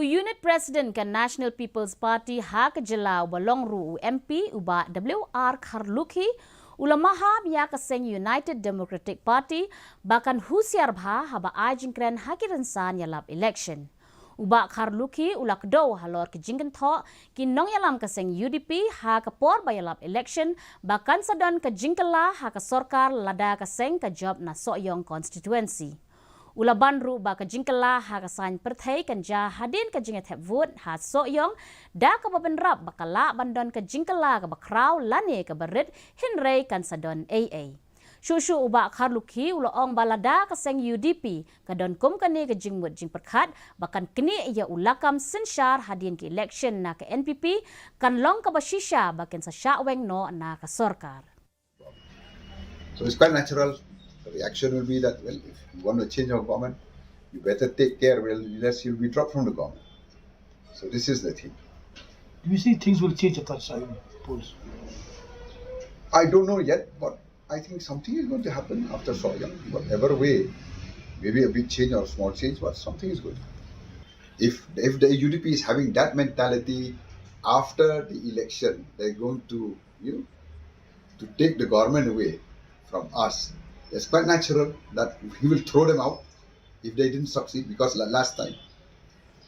Unit President kan National People's Party hak Jylla Walongru MP uba WR Kharlukhi Maham ya ke Seng United Democratic Party bahkan Husiar Haba ajingkren hakiransan Ialap Ilekshon. Uba Kharlukhi do halor ke jingkan tho kinong yalam ke Seng UDP ha ke por Ialap Ilekshon bahkan sadon ke jingkala ha ke sorkar lada ke Seng ke job na soyong constituency. Ulaban ru ba ka jingkala ha ka sign perthai kan ja hadin ka jinget hep vote ha soyong da ka babenrap bakala bandon ka jingkala ka bakraw lane ka berit hinrei kan sadon AA. Shushu uba Kharlukhi ong balada ka Seng UDP ka don kum kani ka jingmut jing perkhat bakan kini ia ulakam sinsyar hadin ki election na ka NPP kan long ka basisha bakin sa syaweng no na ka sorkar. So it's quite natural. The reaction will be that, well, if you want to change our government, you better take care, well, unless you'll be dropped from the government. So this is the thing. Do you see things will change after Seng polls? I don't know yet, but I think something is going to happen after Soyang, whatever way. Maybe a big change or a small change, but something is going to happen. If the UDP is having that mentality after the election, they're going to, to take the government away from us. It's quite natural that he will throw them out if they didn't succeed, because last time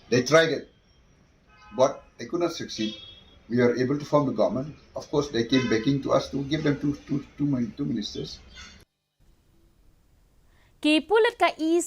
they tried it, but they could not succeed. We were able to form the government. Of course, they came begging to us to give them two ministers. Ki pulit ka is